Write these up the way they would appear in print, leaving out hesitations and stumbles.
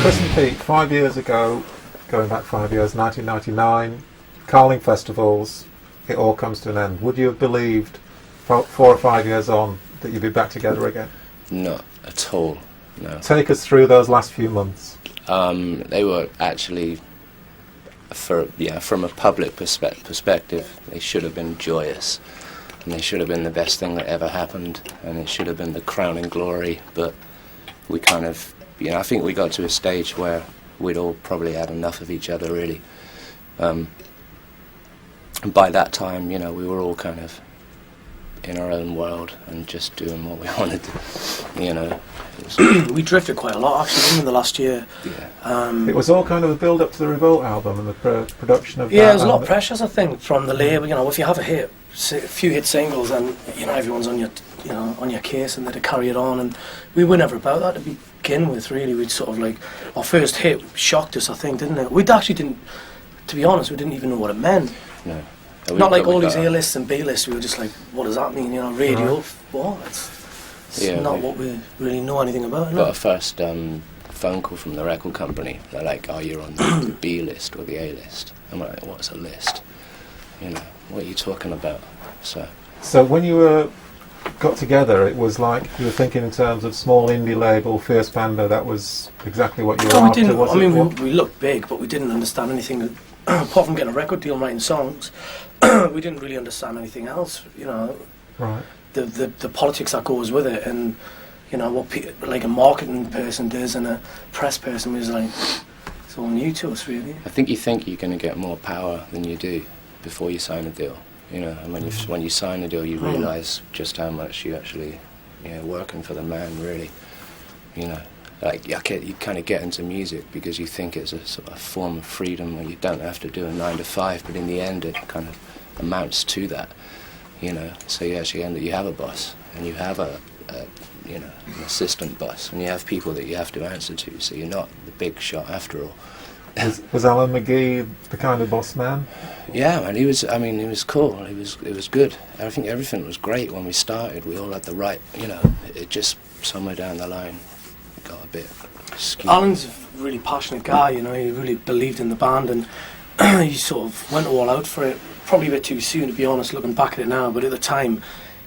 Chris and Pete, 5 years ago, going back 5 years, 1999, Carling festivals, it all comes to an end. Would you have believed 4 or 5 years on that you'd be back together again? Not at all, no. Take us through those last few months. They were actually, from a public perspective, they should have been joyous. And they should have been the best thing that ever happened, and it should have been the crowning glory, but we kind of, I think we got to a stage where we'd all probably had enough of each other, really. And by that time, we were all kind of in our own world and just doing what we wanted to, We drifted quite a lot, actually, in the last year. Yeah. It was all kind of a build-up to the Revolt album and the production of that. Yeah, there's a lot of pressures, I think, from the label. If you have a few hit singles, and everyone's on your case, and they'd carry it on. And we were never about that to begin with. Really, we'd sort of like, our first hit shocked us, I think, didn't it? We actually didn't. To be honest, we didn't even know what it meant. No. Not like all these A-lists and B-lists. We were just like, what does that mean? Radio? Right. What? It's not what we really know anything about. Got our first phone call from the record company. They're like, "Oh, you're on the B list or the A list." I'm like, "What's a list? What are you talking about?" So when you got together, it was like you were thinking in terms of small indie label, Fierce Panda. That was exactly what you were after. We looked big, but we didn't understand anything apart from getting a record deal and writing songs. We didn't really understand anything else. Right. The politics that goes with it, and what like a marketing person does and a press person was like, it's all new to us, really. I think you think you're going to get more power than you do before you sign a deal. And when you sign a deal, you realise just how much you actually, working for the man, really. You kind of get into music because you think it's a sort of form of freedom where you don't have to do a 9 to 5, but in the end it kind of amounts to that. So you actually you have a boss, and you have an assistant boss, and you have people that you have to answer to, so you're not the big shot after all. Was Alan McGee the kind of boss man? Yeah, man, he was cool. It was good. I think everything was great when we started. We all had the right, it just somewhere down the line got a bit skewed. Alan's a really passionate guy, he really believed in the band, and he sort of went all out for it. Probably a bit too soon, to be honest, looking back at it now, but at the time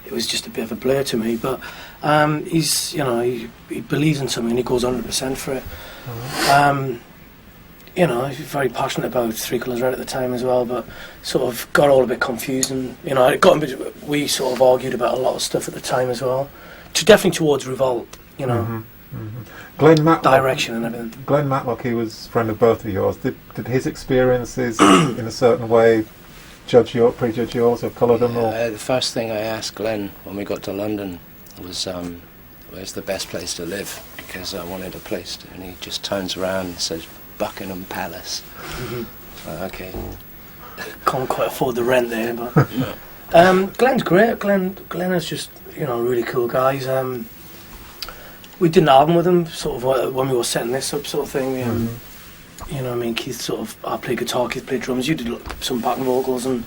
it was just a bit of a blur to me. But he believes in something and he goes 100% for it. He's very passionate about Three Colours Red at the time as well, but sort of got all a bit confused, and we sort of argued about a lot of stuff at the time as well. Definitely towards Revolt, Glenn Matlock, direction and everything. Glenn Matlock, he was a friend of both of yours. Did his experiences in a certain way prejudge yours or colour them? Or? The first thing I asked Glenn when we got to London was, where's the best place to live? Because I wanted a place and he just turns around and says, Buckingham Palace. Okay. Can't quite afford the rent there, but Glenn's great. Glenn is just a really cool guy. We did an album with him sort of when we were setting this up, sort of thing. Keith I played guitar, Keith played drums. You did some backing vocals, and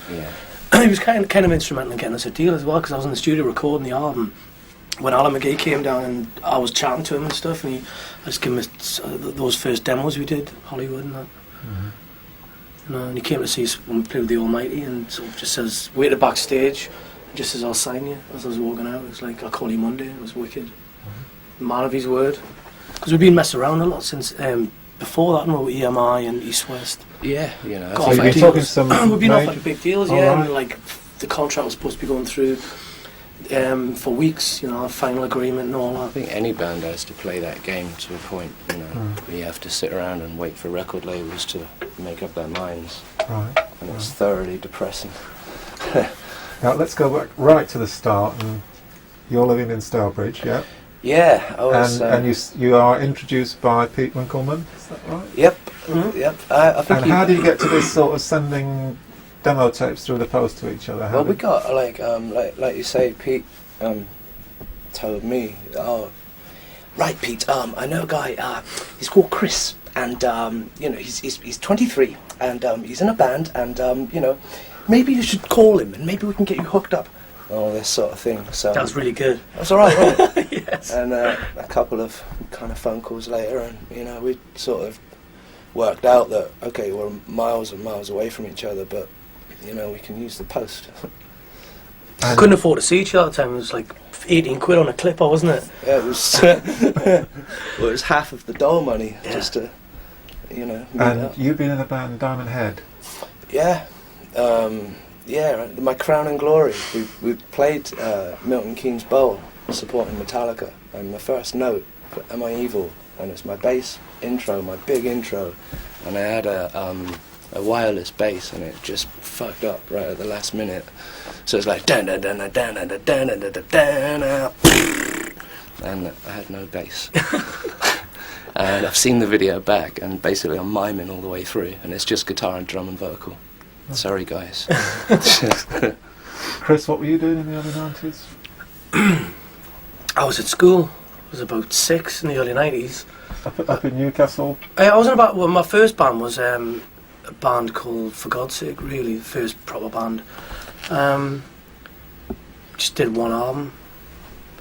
he was kind of instrumental in getting us a deal as well, because I was in the studio recording the album when Alan McGee came down, and I was chatting to him and stuff, and I just gave him those first demos we did, Hollywood and that. And he came to see us when we played with the Almighty, and sort of just says, waited backstage, and just says, I'll sign you. As I was walking out, it was like, I'll call you Monday. It was wicked. Man of his word. Because we've been messing around a lot since before that, with EMI and East West. Yeah, So you've been talking some we've been offered big deals, right. and like the contract was supposed to be going through for weeks, final agreement and all that. I think any band has to play that game to a point, where you have to sit around and wait for record labels to make up their minds. Right. And it's thoroughly depressing. Now let's go back right to the start, and you're living in Stourbridge, yeah? Yeah, I was... And you are introduced by Pete Winkleman, is that right? Yep, yep. I think and how do you get to this sort of sending demo tapes through the post to each other? We got, like you say, Pete told me, oh, right, Pete, I know a guy, he's called Chris, and, he's 23, and he's in a band, and, maybe you should call him, and maybe we can get you hooked up. All this sort of thing. So that was really good. That's all right, wasn't it? Yes. And a couple of kind of phone calls later, and you know, we sort of worked out that okay, we're miles and miles away from each other, but you know, we can use the post. I couldn't afford to see each other at the time. It was like 18 quid on a clipper, wasn't it? Yeah, it was. Well, it was half of the doll money just to, you know. And you've been in the band Diamond Head. Yeah, yeah. My crown and glory. We played Milton Keynes Bowl supporting Metallica, and the first note, "Am I Evil?" and it's my bass intro, my big intro, and I had a wireless bass, and it just fucked up right at the last minute. So it's like dan dan dan dan dan dan dan dan dan, and I had no bass. And I've seen the video back, and basically I'm miming all the way through, and it's just guitar and drum and vocal. Sorry, guys. Chris, what were you doing in the early 90s? I was at school. I was about 6 in the early 90s. Up in Newcastle? I was in about... Well, my first band was a band called For God's Sake, really, the first proper band. Just did one album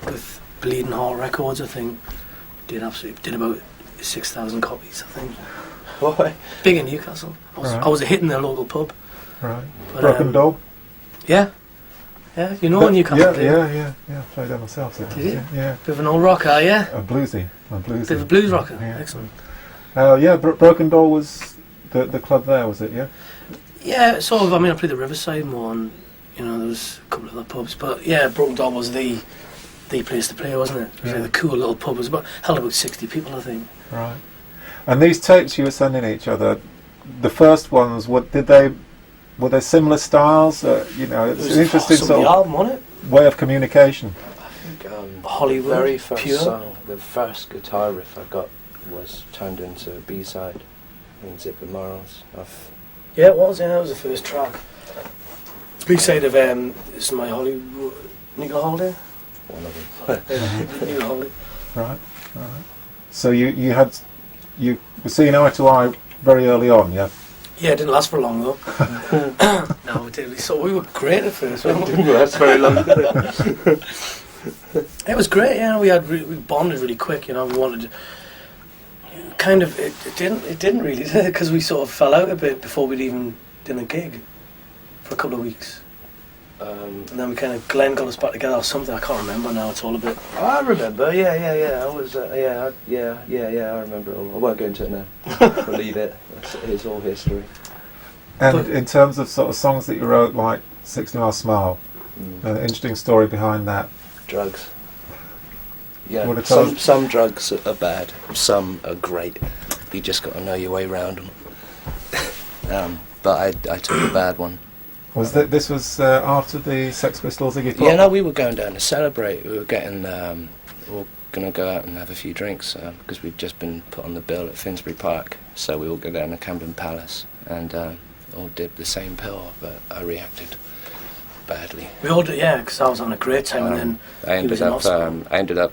with Bleeding Heart Records, I think. Did about 6,000 copies, I think. Boy. Big in Newcastle. I was a hit in their local pub. Right. But, Broken Dog? Yeah. Yeah, you know Newcastle. Yeah. Played that myself. Did you? Yeah. Bit of an old rocker, yeah? A bluesy. Bit of a blues rocker. Yeah. Excellent. Yeah, Broken Doll was the club there, was it? Yeah. Yeah, sort of. I mean, I played the Riverside more, and you know, there was a couple of other pubs, but yeah, Broken Doll was the place to play, wasn't it? It was like the cool little pub. It was held about 60 people, I think. Right. And these tapes you were sending each other, the first ones, were they similar styles? You know, it's an interesting sort of album, wasn't it? way of communication. I think Hollywood, very first Pure. song, the first guitar riff I got was turned into a B-side in Zipper Morals. Yeah, it was. Yeah, that was the first track. B-side of "This Is My Hollywood." Nickel Holiday. One of them. Nickel Holiday. Right. So you were seeing eye to eye very early on, yeah? Yeah, it didn't last for long though. No, it did. So we were great at first. Didn't last very long. It was great. Yeah, we bonded really quick. You know, we wanted. Kind of, it didn't really, because we sort of fell out a bit before we'd even done a gig for a couple of weeks. And then we kind of, Glenn got us back together or something. I can't remember now. It's all a bit. I remember. Yeah. I was. I remember it all. I won't go into it now. We'll leave it. It's all history. And in terms of sort of songs that you wrote, like 60 Mile Smile, an interesting story behind that. Drugs. Yeah, some drugs are bad, some are great. You just got to know your way around them. But I took the bad one. This was after the Sex Pistols Iggy Pop? Yeah, no, we were going down to celebrate. We were getting, we were going to go out and have a few drinks because we'd just been put on the bill at Finsbury Park. So we all go down to Camden Palace and all did the same pill, but I reacted badly. We all did, yeah, because I was on a great time, and then I ended up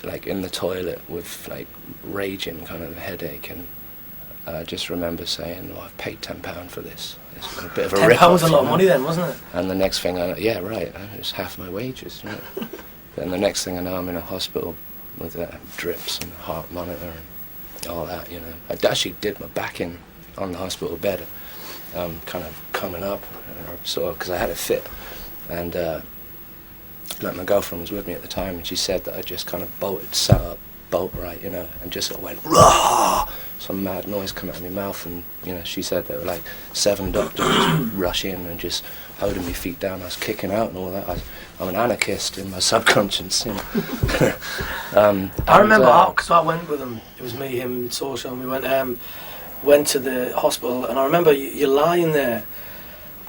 like in the toilet with like raging kind of headache, and I just remember saying, "Well, I've paid £10 for this. It's a bit of a rip-off." £10 was a lot of money then, wasn't it? And the next thing yeah, right, it's half my wages. Right? And the next thing I know, I'm in a hospital with drips and heart monitor and all that. You know, I actually did my back in on the hospital bed, kind of coming up, sort of, because I had a fit, and. Like my girlfriend was with me at the time, and she said that I just kind of sat up, bolt right, you know, and just sort of went rah, some mad noise come out of my mouth, and you know, she said there were like 7 doctors rush in and just holding me feet down. I was kicking out and all that. I'm an anarchist in my subconscious, you know. I remember because I went with him. It was me, him, Social, and we went to the hospital, and I remember you lying there.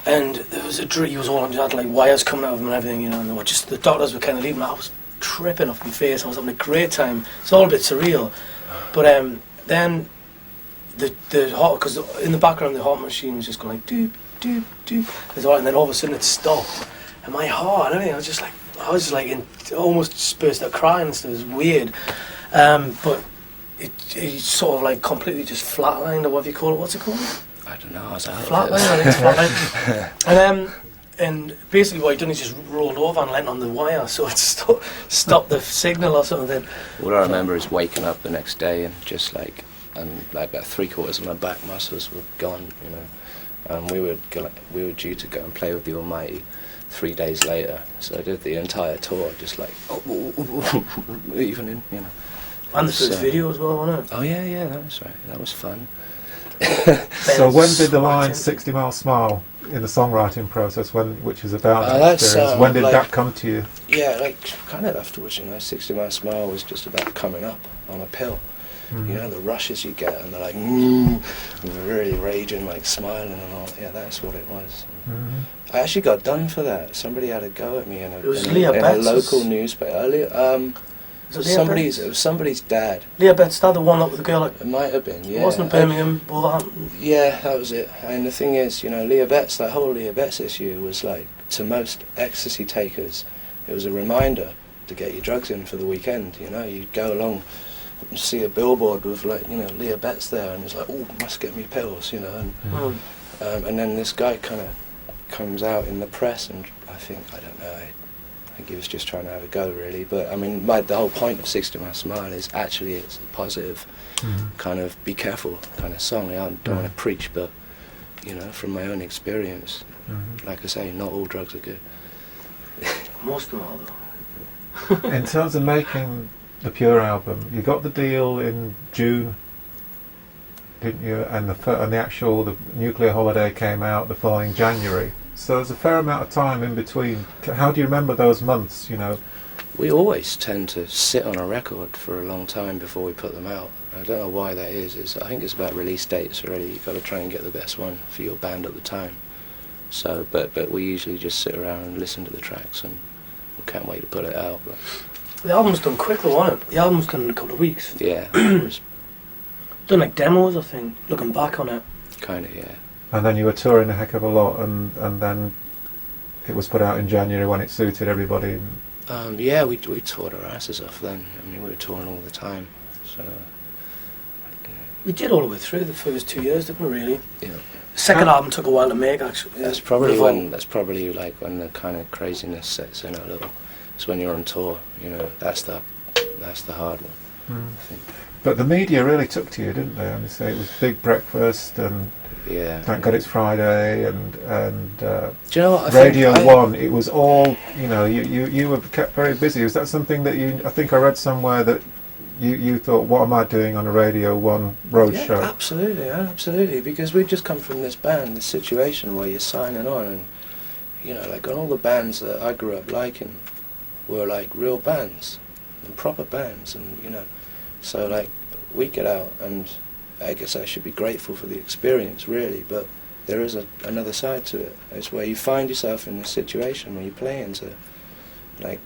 And there was he was all on, had like wires coming out of him and everything, you know, and the doctors were kind of leaving. I was tripping off my face. I was having a great time. It's all a bit surreal. But then the heart, because in the background the heart machine was just going like doop, doop, doop. And then all of a sudden it stopped. And my heart and everything, I was just like almost burst out crying and stuff. It was weird. But it sort of like completely just flatlined, or whatever you call it. What's it called? I don't know. I was out flatline. I think it's flatline. And And basically what he done is just rolled over and leant on the wire, so it stopped the signal or something. All I remember is waking up the next day and just like about 3/4 of my back muscles were gone, you know. And we were due to go and play with the Almighty 3 days later. So I did the entire tour, just like even in, you know. And the first video as well, wasn't it? Oh yeah, that was right. That was fun. So when did the line 60 Mile Smile in the songwriting process, which is about that that's, experience, when did that come to you? Yeah, like kind of afterwards, you know, 60 Mile Smile was just about coming up on a pill. Mm-hmm. You know, the rushes you get, and they're like, and they're really raging, like smiling and all. Yeah, that's what it was. Mm-hmm. I actually got done for that. Somebody had a go at me in a local newspaper. It was somebody's dad. Leah Betts, that the one that with the girl? Like, it might have been, yeah. It wasn't Birmingham, Wolverhampton. Yeah, that was it. And the thing is, you know, Leah Betts, that whole Leah Betts issue was like, to most ecstasy takers, it was a reminder to get your drugs in for the weekend. You know, you'd go along and see a billboard with, like, you know, Leah Betts there, and it's like, oh, must get me pills, you know. And then this guy kind of comes out in the press, and I think he was just trying to have a go, really. But I mean, the whole point of 60 Mile Smile is actually it's a positive kind of be careful kind of song. I don't want to preach, but you know, from my own experience, like I say, not all drugs are good. Most of them are, though. In terms of making the Pure album, you got the deal in June, didn't you? And the Nuclear Holiday came out the following January. So there's a fair amount of time in between. How do you remember those months, you know? We always tend to sit on a record for a long time before we put them out. I don't know why that is. I think it's about release dates, really. You've got to try and get the best one for your band at the time. So, but we usually just sit around and listen to the tracks, and we can't wait to put it out. But the album's done quick, though, wasn't it? The album's done in a couple of weeks. Yeah. Done like demos, I think, looking back on it. Kind of, yeah. And then you were touring a heck of a lot, and then it was put out in January when it suited everybody. Yeah, we toured our asses off then. I mean, we were touring all the time. So we did all the way through the first 2 years, didn't we? Really? Yeah. The second album took a while to make, actually. That's probably when the kind of craziness sets in a little. It's when you're on tour. You know, that's the hard one. I think. But the media really took to you, didn't they? I mean, say it was Big Breakfast and. Yeah. Thank God It's Friday and do you know what? Radio 1. It was all, you know, you were kept very busy. Was that something that I think I read somewhere that you thought, what am I doing on a Radio 1 road show? Absolutely, because we'd just come from this situation where you're signing on, and you know, like, on all the bands that I grew up liking were like real bands and proper bands, and you know, so like we get out, and I guess I should be grateful for the experience, really, but there is another side to it. It's where you find yourself in a situation where you're playing to, like,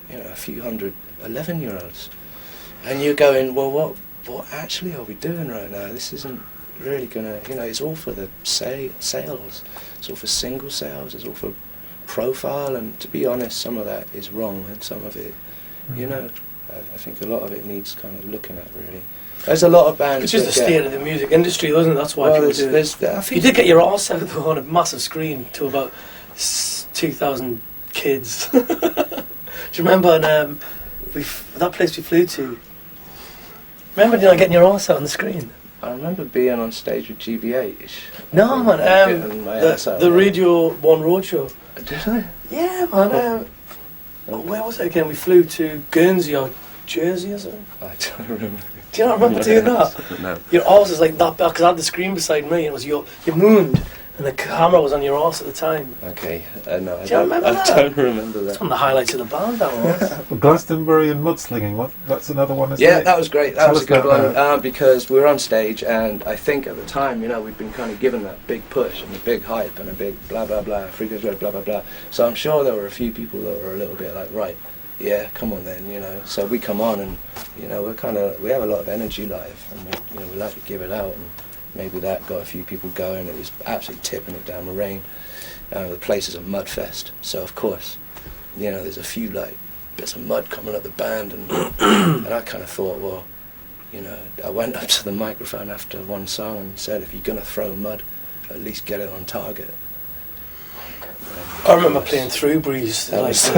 you know, a few hundred 11-year-olds, and you're going, well, what actually are we doing right now? This isn't really gonna, you know, it's all for the sales, it's all for single sales, it's all for profile, and to be honest, some of that is wrong, and some of it, you know, I think a lot of it needs kind of looking at, really. There's a lot of bands. It's just the state of the music industry, wasn't it? That's why people do it. I think you did get your arse out though on a massive screen to about 2,000 kids. Do you remember that place we flew to? Remember getting your arse out on the screen? I remember being on stage with GBH. No, man. The Radio 1 Roadshow. Did I? Yeah, man. Where was it again? We flew to Guernsey or Jersey or something. I don't remember. Do you not remember doing that? No. Your arse was like that, because I had the screen beside me, and it was you mooned, and the camera was on your arse at the time. Okay, no, I don't remember that? I don't remember that. That's one of the highlights of the band, that was. Well, Glastonbury and mudslinging, that's another one, isn't it? Yeah, that was great. That was a good one, because we were on stage, and I think at the time, you know, we'd been kind of given that big push and a big hype and a big blah blah blah, Freakers Road, blah blah blah. So I'm sure there were a few people that were a little bit like, right, yeah, come on then, you know. So we come on, and you know, we have a lot of energy live, and we like to give it out, and maybe that got a few people going. It was absolutely tipping it down with rain. The place is a mud fest, so of course, you know, there's a few like bits of mud coming at the band, and and I kind of thought, well, you know, I went up to the microphone after one song and said, if you're gonna throw mud, at least get it on target. I remember playing Through Breeze. That Like, was-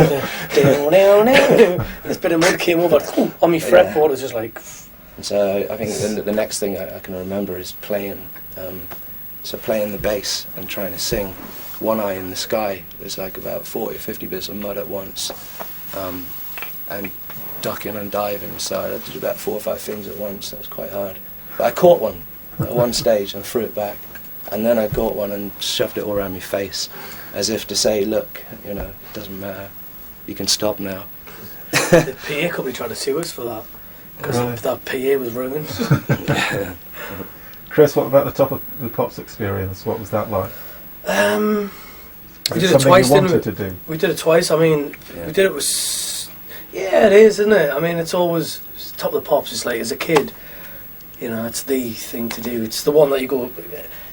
this bit of mud came over on me fretboard. It was just like. And so I think the next thing I can remember is playing the bass and trying to sing One Eye in the Sky. There's like about 40 or 50 bits of mud at once, and ducking and diving. So I did about 4 or 5 things at once. That was quite hard. But I caught one at one stage and threw it back, and then I caught one and shoved it all around my face, as if to say, look, you know, it doesn't matter. You can stop now. The PA company tried to sue us for that because Really? that PA was ruined. Chris, what about the Top of the Pops experience? What was that like? We Was did it something twice, you didn't wanted we? to do? We did it twice. I mean, Yeah. we did it with. Yeah, it is, isn't it? I mean, it's always Top of the Pops. It's like as a kid, you know, it's the thing to do. It's the one that you go.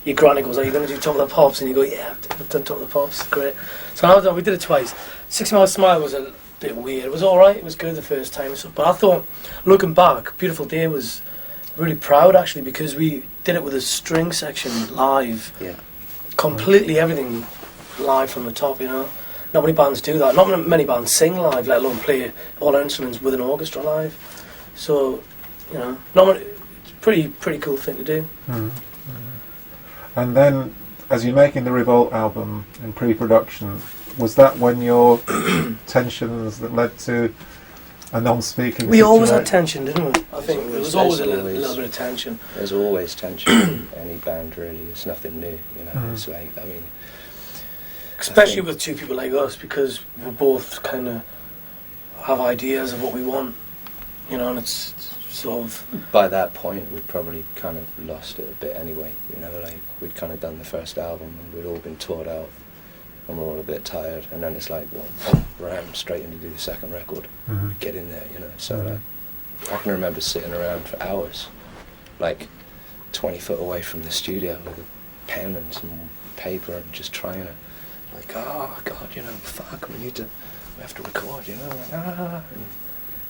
Your granny goes, "Are you going to do Top of the Pops?" And you go, "Yeah, I've done Top of the Pops. Great." So we did it twice. 6 Mile Smile was a bit weird. It was all right. It was good the first time. But I thought, looking back, Beautiful Day was really proud actually because we did it with a string section live. Yeah. Completely everything live from the top, you know. Not many bands do that. Not many bands sing live, let alone play all their instruments with an orchestra live. So, you know, it's a pretty cool thing to do. Mm. And then, as you're making the Revolt album in pre-production, was that when your tensions that led to a non-speaking We always had situation? tension, didn't we? I think there was always a little bit of tension. There's always tension in any band, really. It's nothing new, you know. Mhm. It's like, I mean, Especially with two people like us, because we both kind of have ideas of what we want, you know, and it's sort of... by that point, we'd probably kind of lost it a bit anyway, you know. Like, we'd kind of done the first album and we'd all been toured out and we're all a bit tired, and then it's like, well, ram straight in to do the second record. Mhm. Get in there, you know. So, Mhm. like, I can remember sitting around for hours, like 20 foot away from the studio with a pen and some paper and just trying to, like, oh God, you know, fuck, we have to record, you know, like, and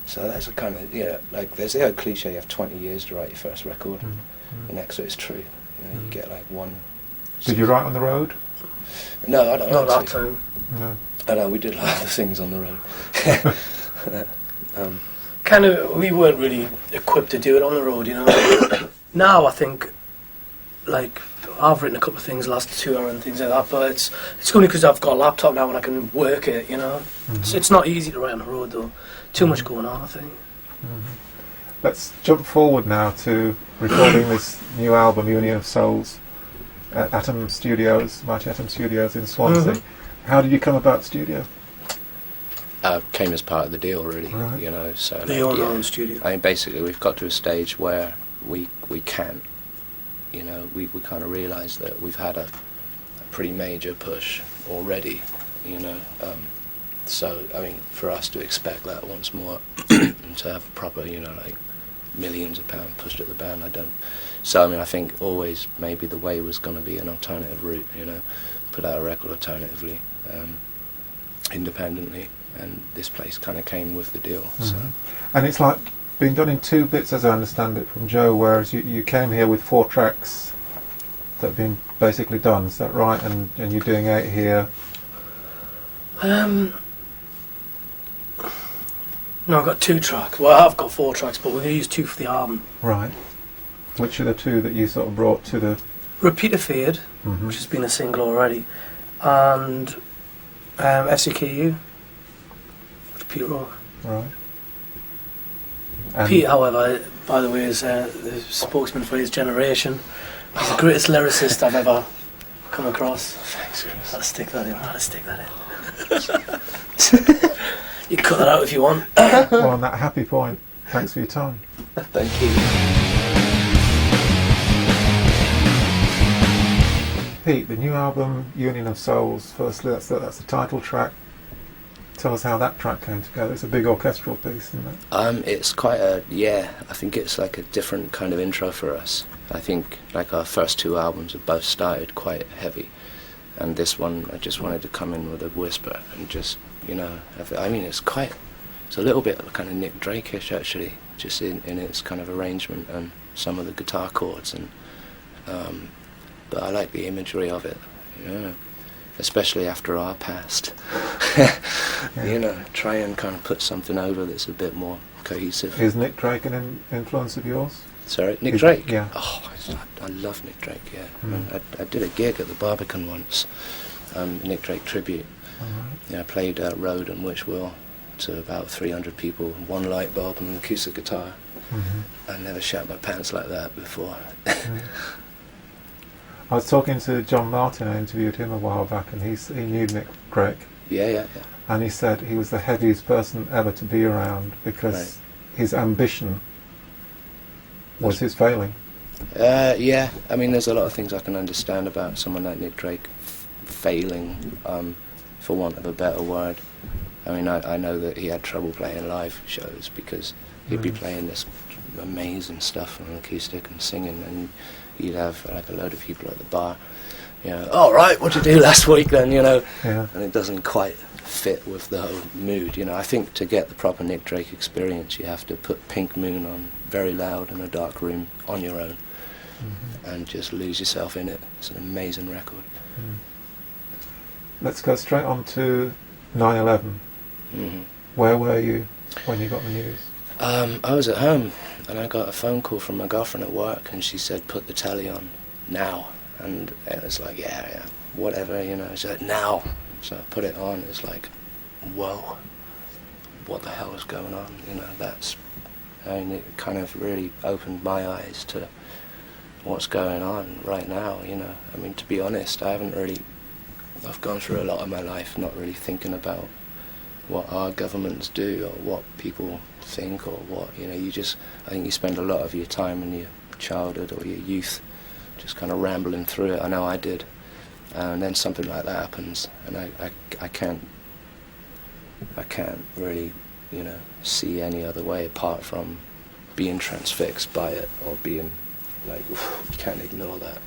so that's a kind of, you know, like, there's the old cliche, you have 20 years to write your first record, Mhm. and actually it's true, you know, you get like one. Did you write on the road? No, I don't know. Not that time. No. I know, we did a lot of things on the road. Kind of, we weren't really equipped to do it on the road, you know. Now I think, like, I've written a couple of things the last 2 hours and things like that, but it's only because I've got a laptop now and I can work it, you know. It's not easy to write on the road though. Too much going on, I think. Let's jump forward now to recording this new album, Union of Souls, at Atom Studios, Mighty Atom Studios in Swansea. Mhm. How did you come about studio? Came as part of the deal, really, Right. you know, so. They like, own their yeah. own studio. I mean, basically, we've got to a stage where we can, you know, we kind of realise that we've had a pretty major push already, you know. So, I mean, for us to expect that once more and to have a proper, you know, like millions of pounds pushed at the band, I don't. So, I mean, I think always maybe the way was going to be an alternative route, you know, put out a record alternatively, independently, and this place kind of came with the deal. So. Mhm. And it's like being done in 2 bits, as I understand it from Joe, whereas you came here with 4 tracks that have been basically done, is that right? And you're doing 8 here. No, I've got 2 tracks. Well, I've got 4 tracks, but we're going to use 2 for the album. Right. Which are the 2 that you sort of brought to the... Repeat of Fade, Mhm. which has been a single already, and FCKU, with Pete Rock. Right. And Pete, however, by the way, is the spokesman for his generation. He's the greatest lyricist I've ever come across. Thanks, Chris. I'll stick that in. I'll stick that in. You can cut that out if you want. well, on that happy point, thanks for your time. Thank you. Pete, the new album, Union of Souls, firstly, that's the title track. Tell us how that track came together. It's a big orchestral piece, isn't it? It's quite I think it's like a different kind of intro for us. I think like our first 2 albums have both started quite heavy, and this one I just wanted to come in with a whisper and just, you know, I mean it's a little bit kind of Nick Drake-ish actually, just in its kind of arrangement and some of the guitar chords, and but I like the imagery of it, you know. especially after our past. You know, try and kind of put something over that's a bit more cohesive. Is Nick Drake an influence of yours? Sorry, Nick Drake? Yeah. Oh, I love Nick Drake, yeah. Mm. I did a gig at the Barbican once, Nick Drake tribute. Alright. Yeah, I played Road and Which Will to about 300 people, one light bulb and an acoustic guitar. Mm-hmm. I never shat my pants like that before. Mm. I was talking to John Martin, I interviewed him a while back, and he knew Nick Drake, Yeah. and he said he was the heaviest person ever to be around because his ambition was his failing. Yeah, I mean, there's a lot of things I can understand about someone like Nick Drake failing, for want of a better word. I mean, I know that he had trouble playing live shows because he'd be playing this amazing stuff on acoustic and singing, and you'd have like a load of people at the bar, you know, all right, what'd you do last week then, you know? Yeah. And it doesn't quite fit with the whole mood, you know. I think to get the proper Nick Drake experience, you have to put Pink Moon on very loud in a dark room on your own, and just lose yourself in it. It's an amazing record. Let's go straight on to 9/11. Where were you when you got the news? I was at home, and I got a phone call from my girlfriend at work, and she said, put the telly on now. And it was like, yeah, whatever, you know. She said, now. So I put it on. It's like, whoa, what the hell is going on? You know, it kind of really opened my eyes to what's going on right now, you know. I mean, to be honest, I've gone through a lot of my life not really thinking about what our governments do or what people think or what, you know, I think you spend a lot of your time in your childhood or your youth just kind of rambling through it. I know I did. And then something like that happens, and I can't really, you know, see any other way apart from being transfixed by it or being like, you can't ignore that,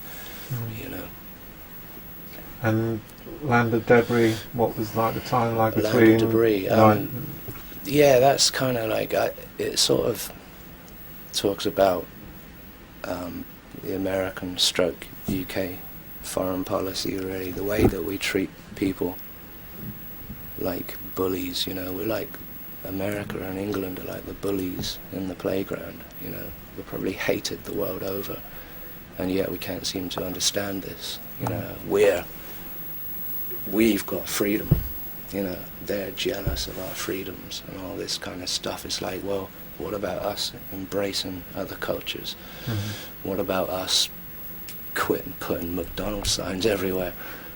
you know. And landed debris, what was like the time like between? Landed debris. Yeah, that's kind of like it sort of talks about the American stroke UK foreign policy, really, the way that we treat people like bullies, you know. We're like, America and England are like the bullies in the playground, you know. We're probably hated the world over, and yet we can't seem to understand this, you know. We've got freedom, you know. They're jealous of our freedoms and all this kind of stuff. It's like, well, what about us embracing other cultures? What about us quitting putting McDonald's signs everywhere?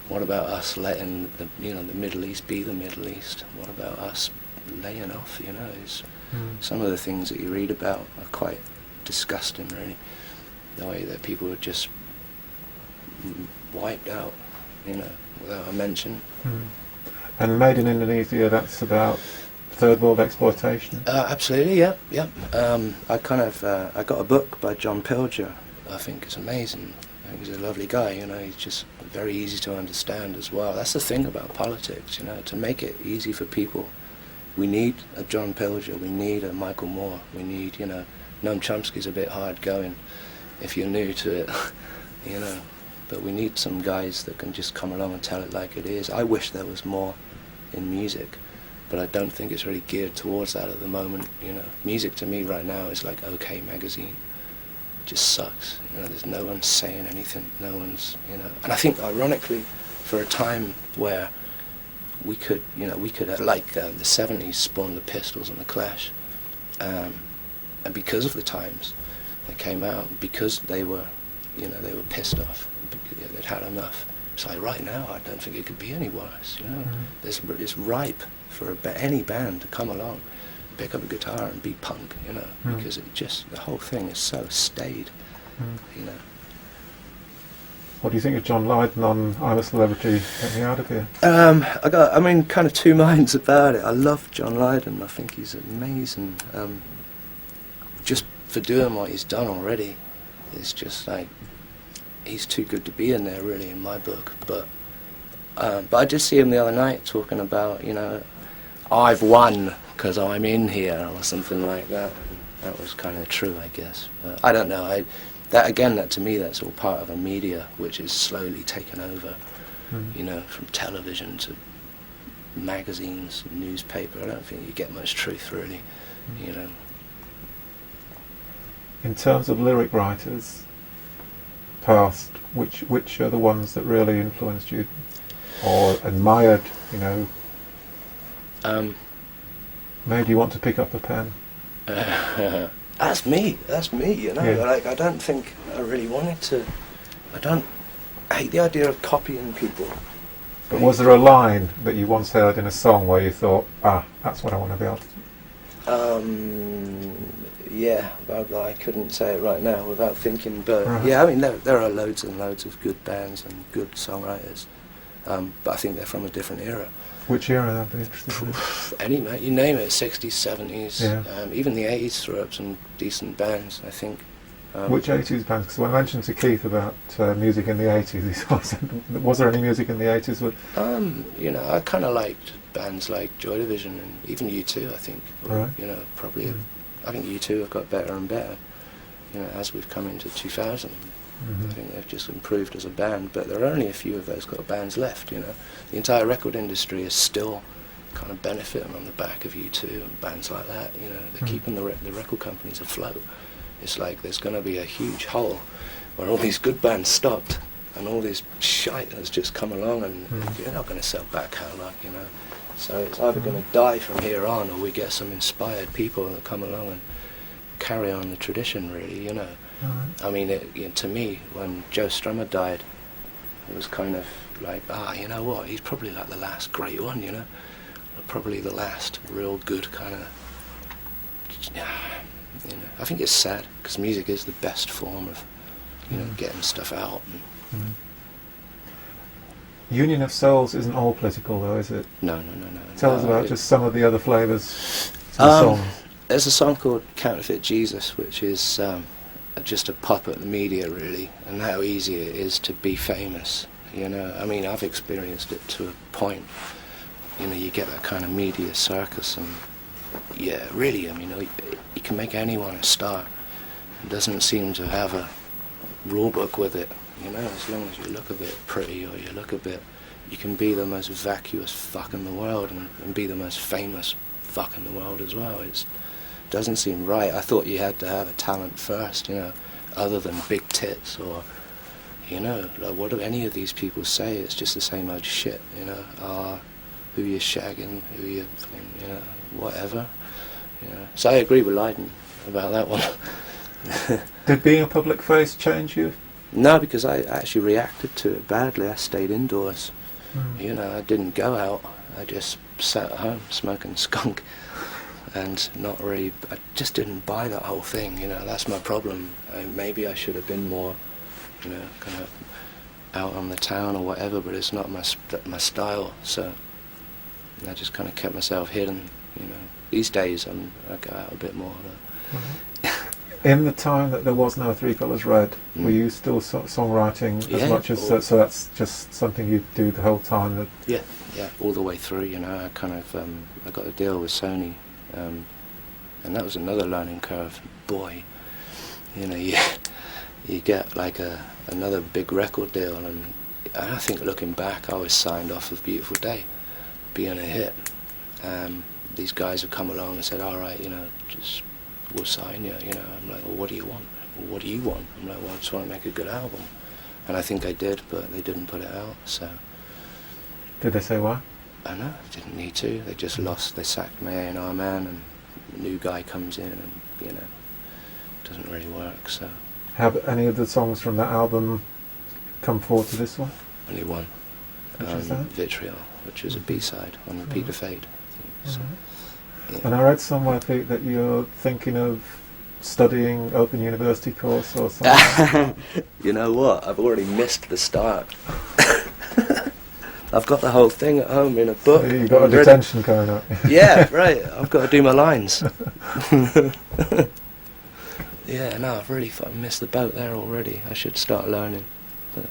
What about us letting the Middle East be the Middle East? What about us laying off, you know? Some of the things that you read about are quite disgusting, really. The way that people are just wiped out, you know, without a mention. And Made in Indonesia, that's about third world exploitation? Absolutely, yeah. I got a book by John Pilger. I think it's amazing. I think he's a lovely guy, you know. He's just very easy to understand as well. That's the thing about politics, you know, to make it easy for people. We need a John Pilger, we need a Michael Moore, we need, you know, Noam Chomsky's a bit hard going if you're new to it, you know. But we need some guys that can just come along and tell it like it is. I wish there was more in music, but I don't think it's really geared towards that at the moment, you know. Music to me right now is like OK Magazine. It just sucks, you know. There's no one saying anything, no one's, you know. And I think, ironically, for a time where we could, like the 70s spawned the Pistols and the Clash, and because of the times they came out, because they were pissed off, they'd had enough. It's like, right now, I don't think it could be any worse, you know. It's ripe for any band to come along, pick up a guitar and be punk, you know, because the whole thing is so staid, you know. What do you think of John Lydon on I'm a Celebrity, Get Me Out of Here? Kind of two minds about it. I love John Lydon. I think he's amazing. Just for doing what he's done already, it's just like, he's too good to be in there, really, in my book. But I did see him the other night talking about, you know, I've won because I'm in here, or something like that. And that was kind of true, I guess. I don't know. That to me, that's all part of a media which is slowly taken over. you know, from television to magazines, newspaper. I don't think you get much truth, really, you know. In terms of lyric writers, past, which are the ones that really influenced you or admired, you know, made you want to pick up a pen? That's me, you know. Yeah. Like, I don't think I really wanted to. I hate the idea of copying people. But was there a line that you once heard in a song where you thought, that's what I want to be able to do? Yeah, but I couldn't say it right now without thinking. But Right. yeah, I mean, there are loads and loads of good bands and good songwriters. But I think they're from a different era. Which era I'd be interested in? Any, mate, you name it, 60s, 70s, Yeah. even the 80s threw up some decent bands, I think. Which 80s bands? Because when I mentioned to Keith about music in the 80s, he sort of said, was there any music in the 80s? You know, I kind of liked bands like Joy Division and even U2, I think. Right. You know, probably, I think U2 have got better and better, you know, as we've come into 2000. I think they've just improved as a band, but there are only a few of those kind of bands left, you know. The entire record industry is still kind of benefiting on the back of U2 and bands like that, you know. They're keeping the record companies afloat. It's like there's going to be a huge hole where all these good bands stopped and all this shite has just come along, and you're not going to sell back catalogue, you know. So it's either going to die from here on, or we get some inspired people that come along and carry on the tradition, really, you know. I mean, to me, when Joe Strummer died, it was kind of like, you know what, he's probably like the last great one, you know, probably the last real good kind of, you know. I think it's sad, because music is the best form of, you know, getting stuff out. Union of Souls isn't all political, though, is it? No. Tell us about just some of the other flavours to the song. There's a song called Counterfeit Jesus, which is just a pop at the media, really, and how easy it is to be famous, you know. I mean, I've experienced it to a point. You know, you get that kind of media circus, and yeah, really, I mean, you can make anyone a star. It doesn't seem to have a rule book with it, you know. As long as you look a bit pretty, or you can be the most vacuous fuck in the world and be the most famous fuck in the world as well. It doesn't seem right. I thought you had to have a talent first, you know, other than big tits, or, you know, like, what do any of these people say? It's just the same old shit, you know. Who you shagging, who you know, whatever. You know. So I agree with Lydon about that one. Did being a public face change you? No, because I actually reacted to it badly. I stayed indoors. You know, I didn't go out. I just sat at home smoking skunk, and I just didn't buy that whole thing, you know. That's my problem. Maybe I should have been more, you know, kind of out on the town or whatever, but it's not my style, so I just kind of kept myself hidden, you know. These days I go out a bit more. In the time that there was no Three Colours Red, were you still songwriting as much as... So that's just something you do the whole time? Yeah, all the way through, you know. I kind of, I got a deal with Sony, and that was another learning curve. Boy, you know, you get like another big record deal, and I think looking back, I was signed off of Beautiful Day being a hit. These guys have come along and said, all right, you know, we'll sign you, you know. I'm like, well, what do you want? Well, what do you want? I'm like, well, I just want to make a good album. And I think I did, but they didn't put it out, so... Did they say why? I know, didn't need to. They just lost, they sacked my A&R man, and a new guy comes in, and, you know, it doesn't really work, so... Have any of the songs from that album come forward to this one? Only one. Which is that? Vitriol, which was a B-side on Repeat the Fade, I think, so... Yeah. And I read somewhere, Pete, that you're thinking of studying Open University course or something. You know what? I've already missed the start. I've got the whole thing at home in a book. So you've got a detention coming up. Yeah, right. I've got to do my lines. Yeah, no, I've really fucking missed the boat there already. I should start learning. But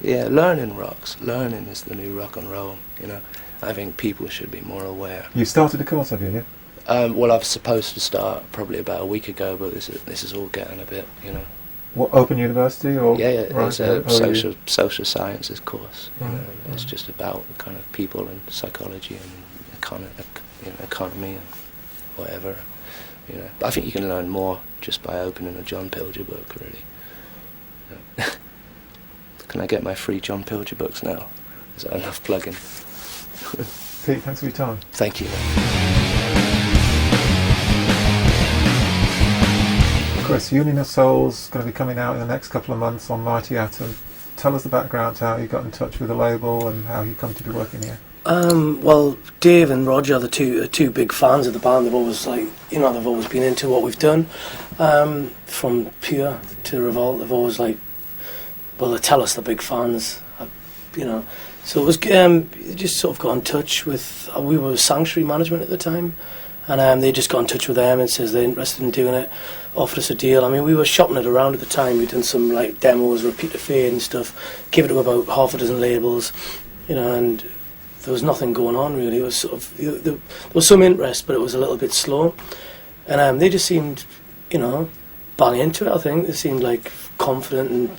yeah, learning rocks. Learning is the new rock and roll, you know. I think people should be more aware. You started a course, have you? Yeah? Well, I was supposed to start probably about a week ago, but this is all getting a bit, you know, What, Open University or? Yeah, Right, it's a OU. social sciences course. You Right, know, it's just about kind of people and psychology and economy and whatever. You know, but I think you can learn more just by opening a John Pilger book, really. Can I get my free John Pilger books now? Is that enough plugging? Pete, thanks for your time. Thank you. Chris, Union of Souls going to be coming out in the next couple of months on Mighty Atom. Tell us the background to how you got in touch with the label and how you come to be working here. Well, Dave and Roger are the two big fans of the band. They've always they've always been into what we've done. From Pure to Revolt, they've always they tell us they're big fans. So it was just sort of got in touch with. We were Sanctuary Management at the time, and they just got in touch with them and says they're interested in doing it. Offered us a deal. I mean, we were shopping it around at the time. We'd done some demos, Repeat the Fade and stuff. Gave it to about half a dozen labels, and there was nothing going on really. It was sort of there was some interest, but it was a little bit slow. And they just seemed, bang into it. I think they seemed confident and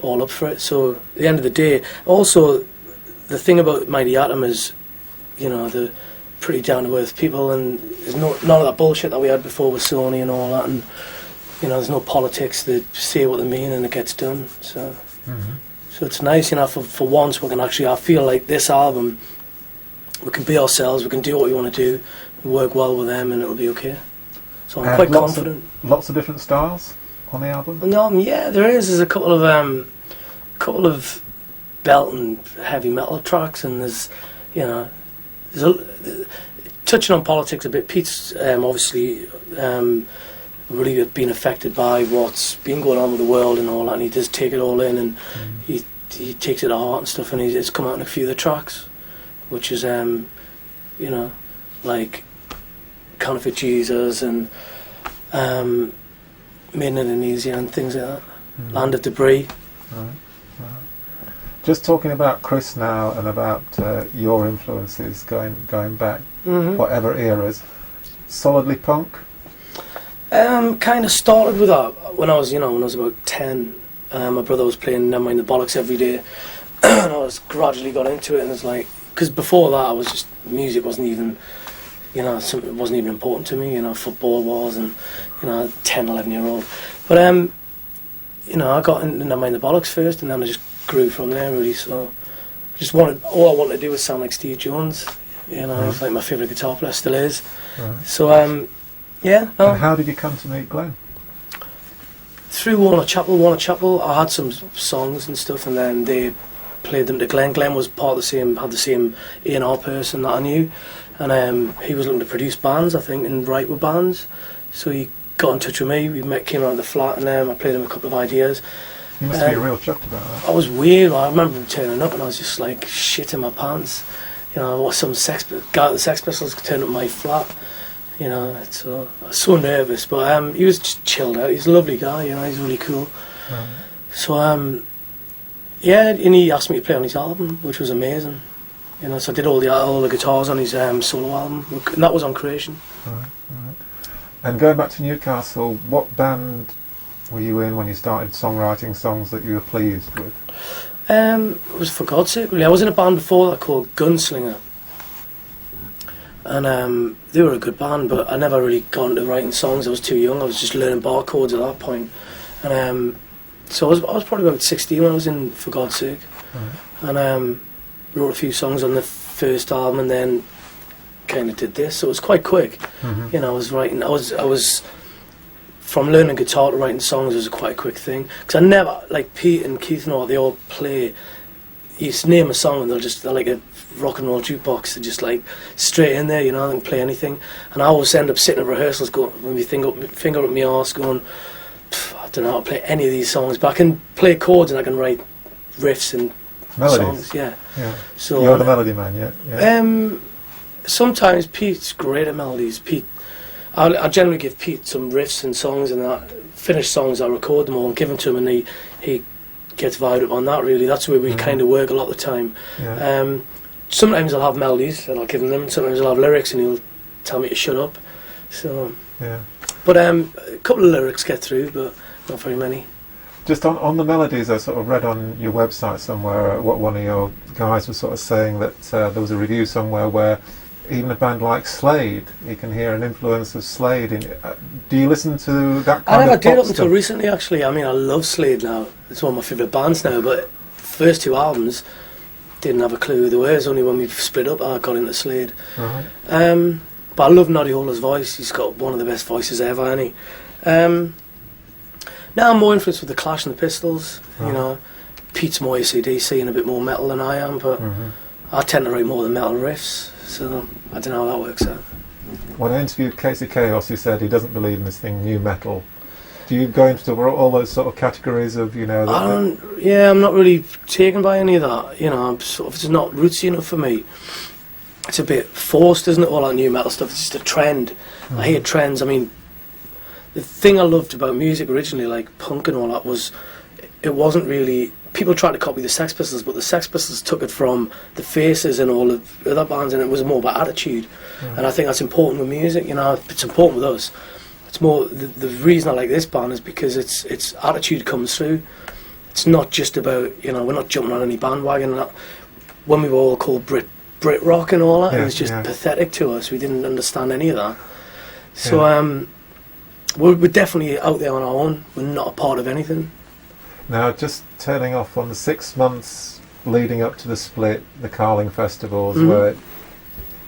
all up for it. So at the end of the day, also the thing about Mighty Atom is, the pretty down to earth people, and there's none of that bullshit that we had before with Sony and all that. And there's no politics. They say what they mean and it gets done. So so it's nice, for once we can actually. I feel like this album, we can be ourselves. We can do what we want to do. Work well with them, and it'll be okay. So I'm quite confident. Lots of different styles on the album. No, yeah, there is. There's a couple of belt and heavy metal tracks, and there's touching on politics a bit. Pete's obviously really been affected by what's been going on with the world and all that, and he does take it all in, and he takes it to heart and stuff, and it's come out in a few of the tracks, which is Counterfeit Jesus and Made in Indonesia and things like that. Land of Debris. Right. Just talking about Chris now and about your influences going back, whatever eras. Solidly punk. Kind of started with that when I was about 10. My brother was playing Never Mind the Bollocks every day, and I was gradually got into it, and it's because before that I was just, music wasn't even, it wasn't even important to me. Football was, and 10, 11-year-old. But I got into Never Mind the Bollocks first, and then I just grew from there really. So all I wanted to do was sound like Steve Jones. It's my favourite guitar player, still is. Right. So yeah. No. And how did you come to meet Glenn? Through Warner Chapel, I had some songs and stuff, and then they played them to Glenn. Glenn was had the same A&R person that I knew, and he was looking to produce bands, I think, and write with bands. So he got in touch with me. We came around the flat, and I played him a couple of ideas. You must be real chuffed about that. I was weird. I remember him turning up, and I was just shit in my pants. What some guy at the Sex Pistols turned up my flat. I was so nervous, but he was just chilled out. He's a lovely guy, he's really cool. Right. So yeah, and he asked me to play on his album, which was amazing. So I did all the guitars on his solo album, and that was on Creation. Right. And going back to Newcastle, what band were you in when you started songwriting songs that you were pleased with? It was For God's Sake, really. I was in a band before that called Gunslinger. And they were a good band, but I never really got into writing songs. I was too young. I was just learning bar chords at that point. And so I was probably about 16 when I was in For God's Sake. And wrote a few songs on the first album, and then kind of did this. So it was quite quick. I was writing. I was from learning guitar to writing songs was quite a quick thing. Because I never, Pete and Keith and all, they all play. You just name a song and they're like a rock and roll jukebox. They're just straight in there, they can play anything. And I always end up sitting at rehearsals going, with my finger up my arse going, I don't know how to play any of these songs, but I can play chords and I can write riffs and melodies. Songs. Yeah. So you're the melody man, yeah. Sometimes Pete's great at melodies. I generally give Pete some riffs and songs, and that finished songs I record them all and give them to him, and he gets vibed up on that. Really, that's where we kind of work a lot of the time. Sometimes I'll have melodies and I'll give him them, and sometimes I'll have lyrics and he'll tell me to shut up. So but a couple of lyrics get through, but not very many. Just on the melodies, I sort of read on your website somewhere what one of your guys was sort of saying that there was a review somewhere where even a band like Slade, you can hear an influence of Slade in. Do you listen to that kind I never of did pop up until stuff? recently, actually. I mean, I love Slade now. It's one of my favourite bands now, but first two albums, didn't have a clue who they were. It's only when we split up I got into Slade. Right. But I love Noddy Holler's voice. He's got one of the best voices ever, hasn't he? Now I'm more influenced with the Clash and the Pistols. You know, Pete's more AC/DC and a bit more metal than I am, but I tend to write more the metal riffs. So I don't know how that works out. When I interviewed Casey Chaos, he said he doesn't believe in this thing, new metal. Do you go into all those sort of categories of, you know? I'm not really taken by any of that. You know, I'm sort of, it's not rootsy enough for me. It's a bit forced, isn't it? All that new metal stuff. It's just a trend. I hate trends. I mean, the thing I loved about music originally, like punk and all that, was it wasn't really. People tried to copy the Sex Pistols, but the Sex Pistols took it from the Faces and all of the other bands, and it was more about attitude. And I think that's important with music. You know, it's important with us. It's more the reason I like this band is because its attitude comes through. It's not just about, you know, we're not jumping on any bandwagon. When we were all called Brit rock and all that, it was just pathetic to us. We didn't understand any of that. So we're definitely out there on our own. We're not a part of anything. Now, just turning off on the 6 months leading up to the split, the Carling festivals, where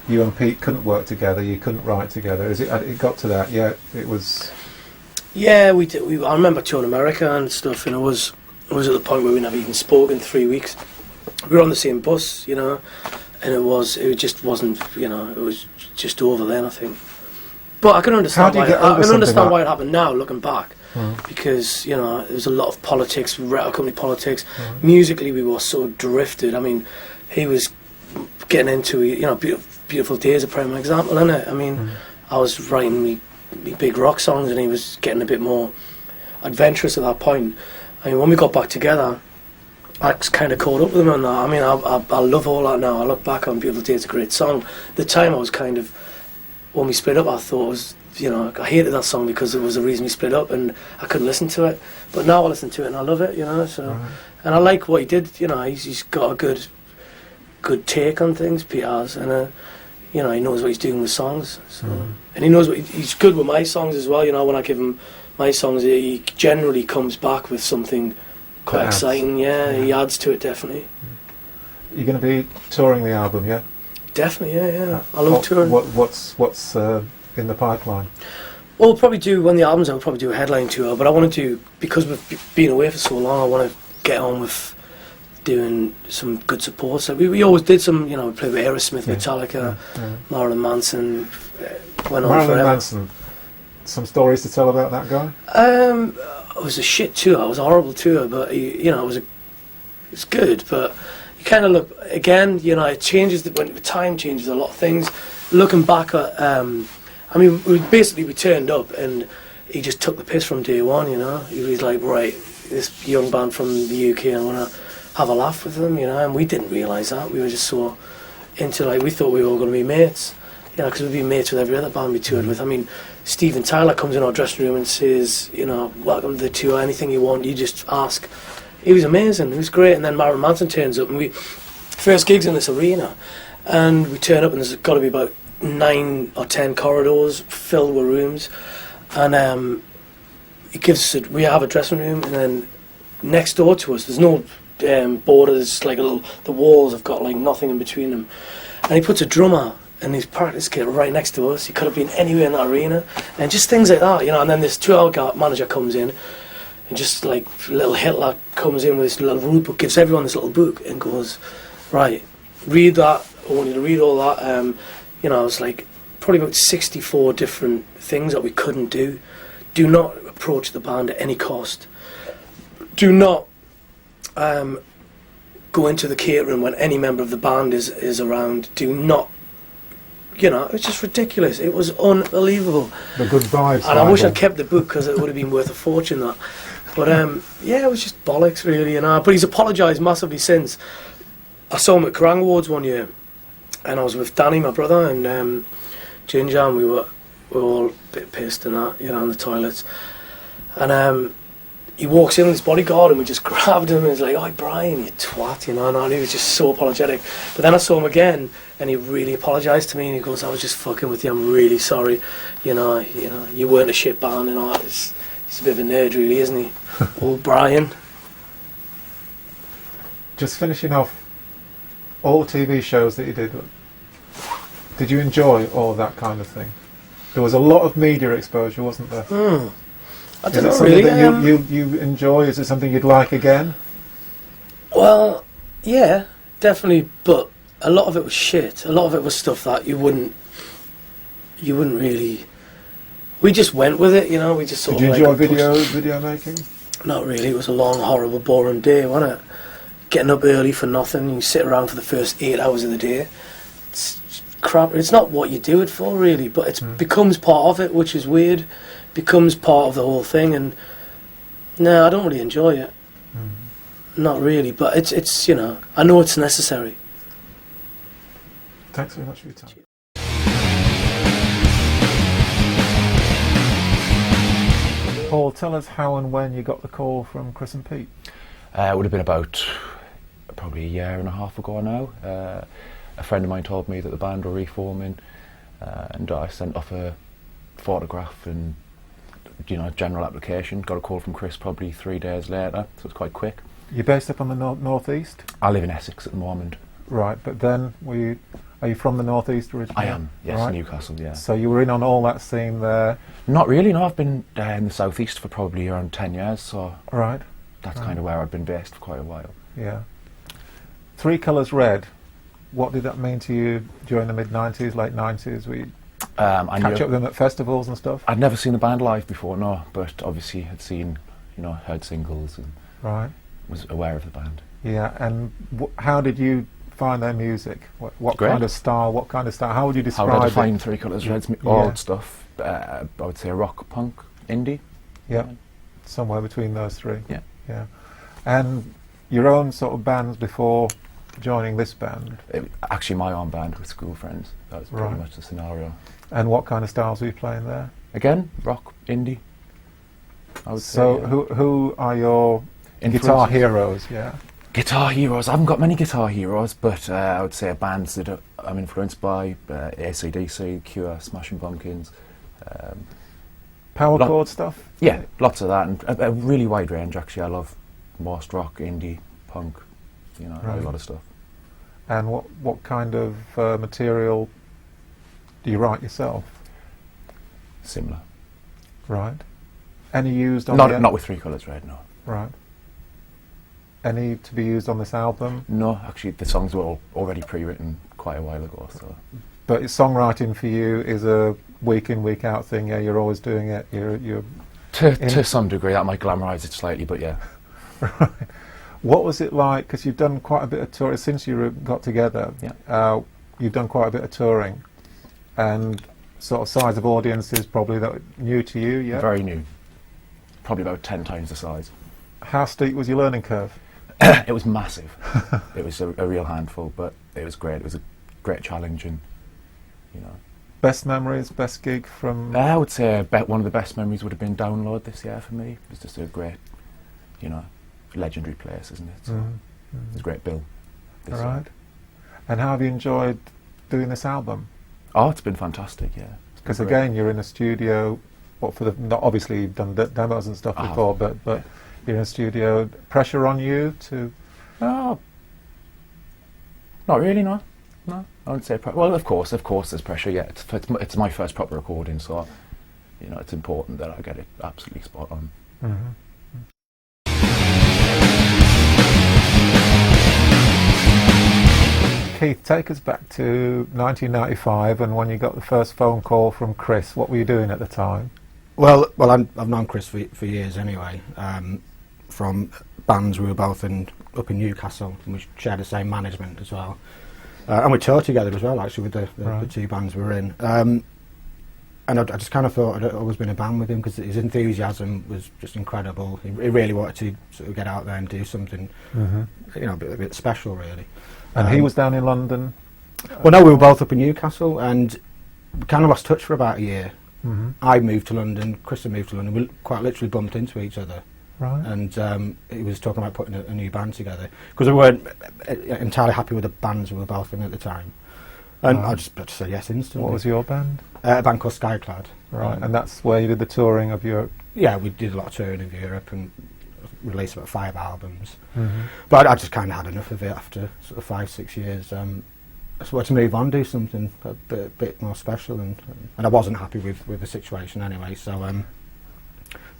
you and Pete couldn't work together, you couldn't write together. It got to that? Yeah, it was. Yeah, we did. I remember touring America and stuff, and it was at the point where we never even spoke in 3 weeks. We were on the same bus, you know, and it just wasn't, you know, it was just over then, I think. But I can understand why it happened now, looking back. Because, you know, there was a lot of politics, record company politics. Musically, we were so drifted. I mean, he was getting into, you know, Beautiful Day is a prime example, isn't it? I mean, I was writing me big rock songs, and he was getting a bit more adventurous at that point. I mean, when we got back together, I kind of caught up with him on that. I mean, I love all that now. I look back on Beautiful Day, it's a great song. At the time, I was kind of, when we split up, I thought it was, you know, I hated that song because it was the reason we split up, and I couldn't listen to it. But now I listen to it and I love it, you know. So, and I like what he did. You know, he's got a good take on things, Pete has, and you know, he knows what he's doing with songs. So, and he knows he's good with my songs as well. You know, when I give him my songs, he generally comes back with something quite exciting. Yeah, he adds to it, definitely. You're going to be touring the album, yeah? Definitely, yeah. I love touring. What's in the pipeline? Well, we'll probably do, when the album's out, we'll probably do a headline tour, but I want to do, because we've been away for so long, I want to get on with doing some good support. So we always did some, you know, we played with Aerosmith, Metallica, Marilyn Manson, went on Marilyn forever. Manson, some stories to tell about that guy? It was a shit tour, it was a horrible tour, but, you know, it was good, but you kind of look, again, you know, it changes, when time changes a lot of things. Looking back at, I mean, we turned up and he just took the piss from day one, you know. He was like, right, this young band from the UK, I want to have a laugh with them, you know, and we didn't realise that. We were just so into, like, we thought we were all going to be mates, you know, because we'd been mates with every other band we toured with. I mean, Steven Tyler comes in our dressing room and says, you know, welcome to the tour, anything you want, you just ask. He was amazing, he was great. And then Marilyn Manson turns up, and we first gigs in this arena, and we turn up and there's got to be about 9 or 10 corridors filled with rooms, and it gives us we have a dressing room, and then next door to us there's no borders, like the walls have got like nothing in between them, and he puts a drummer and his practice kit right next to us. He could have been anywhere in that arena, and just things like that, you know. And then this tour manager comes in, and just like little Hitler comes in with this little rule book, gives everyone this little book, and goes, right, read that. I want you to read all that. You know, it's like probably about 64 different things that we couldn't do. Do not approach the band at any cost. Do not go into the catering when any member of the band is around. Do not, you know, it's just ridiculous. It was unbelievable. The good vibes. And I wish I'd kept the book, because it would have been worth a fortune, that. But yeah, it was just bollocks, really, you know. But he's apologised massively since. I saw him at Kerrang Awards one year, and I was with Danny, my brother, and Ginger, and we were all a bit pissed and that, you know, in the toilets. And he walks in with his bodyguard and we just grabbed him and was like, "Oh, Brian, you twat," you know, and he was just so apologetic. But then I saw him again and he really apologised to me and he goes, "I was just fucking with you, I'm really sorry, you know, you weren't a shit band," and all. He's a bit of a nerd really, isn't he? Old Brian. Just finishing off, all the TV shows that you did you enjoy all of that kind of thing? There was a lot of media exposure, wasn't there? I Is don't it know something really. that you enjoy? Is it something you'd like again? Well, yeah, definitely, but a lot of it was shit. A lot of it was stuff that you wouldn't really. We just went with it, you know. We just sort Did you of enjoy pushed. video making? Not really. It was a long, horrible, boring day, wasn't it? Getting up early for nothing. You sit around for the first 8 hours of the day. It's crap. It's not what you do it for, really, but it becomes part of it, which is weird. Becomes part of the whole thing, and no, I don't really enjoy it. Not really, but it's you know, I know it's necessary. Thanks very much for your time. Paul, tell us how and when you got the call from Chris and Pete. It would have been about probably a year and a half ago now. A friend of mine told me that the band were reforming, and I sent off a photograph and general application. Got a call from Chris probably 3 days later, so it's quite quick. You're based up on the northeast? I live in Essex at the moment. Right, but then are you from the northeast originally? I am, yes, right. Newcastle, yeah. So you were in on all that scene there? Not really, no. I've been in the southeast for probably around 10 years, so right. That's kind of where I've been based for quite a while. Yeah. Three Colours Red, what did that mean to you during the mid-90s, late 90s? Were you catch up with them at festivals and stuff? I'd never seen the band live before, no, but obviously had seen, heard singles and right. was aware of the band. Yeah, and how did you find their music? What kind of style? What kind of style? How would you describe it? How would I define Three Colours Red's old stuff? I would say rock, punk, indie. Yeah, somewhere between those three. Yeah. Yeah. And your own sort of bands before joining this band? Actually, my own band with school friends. That was pretty much the scenario. And what kind of styles were you playing there? Again, rock, indie. I would so say, who are your guitar heroes? Yeah. Guitar heroes. I haven't got many guitar heroes, but I would say bands that I'm influenced by: AC/DC, Cure, Smashing Pumpkins. Power chord stuff? Yeah, lots of that, and a really wide range actually. I love most rock, indie, punk, a lot of stuff. And what kind of material do you write yourself? Similar. Right. Any used on not with Three Colours Red, no. Right. Any to be used on this album? No, actually the songs were all already pre-written quite a while ago. So. But songwriting for you is a week in, week out thing. Yeah, you're always doing it. You're to some degree. That might glamorise it slightly, but yeah. Right. What was it like? Because you've done quite a bit of touring since you got together. Yeah. You've done quite a bit of touring, and sort of size of audiences probably that new to you. Yeah. Very new. Probably about 10 times the size. How steep was your learning curve? It was massive. It was a real handful, but it was great. It was a great challenge, and Best memories, best gig from... I would say one of the best memories would have been Download this year for me. It was just a great, legendary place, isn't it? So it was a great bill. All right. And how have you enjoyed doing this album? Oh, it's been fantastic, yeah. Because again, you're in a studio, not obviously you've done demos and stuff before, but you're in a studio. Pressure on you to... Oh, not really, no. No, I wouldn't say. Well, of course, there's pressure. Yeah, it's my first proper recording, so it's important that I get it absolutely spot on. Keith, take us back to 1995 and when you got the first phone call from Chris. What were you doing at the time? Well, I've known Chris for years anyway. From bands we were both up in Newcastle, and we shared the same management as well. And we toured together as well, actually, with the two bands we were in. And I just kind of thought I'd always been a band with him because his enthusiasm was just incredible. He really wanted to sort of get out there and do something, a bit special, really. And he was down in London? Well, no, we were both up in Newcastle, and we kind of lost touch for about a year. I moved to London, Chris had moved to London. We quite literally bumped into each other. Right. And he was talking about putting a new band together because we weren't entirely happy with the bands we were both in at the time. And I just said yes instantly. What was your band? A band called Skyclad. Right, and that's where you did the touring of Europe. Yeah, we did a lot of touring of Europe and released about 5 albums. Mm-hmm. But I just kind of had enough of it after sort of 5-6 years. I just wanted to move on, do something a bit more special, and I wasn't happy with the situation anyway. So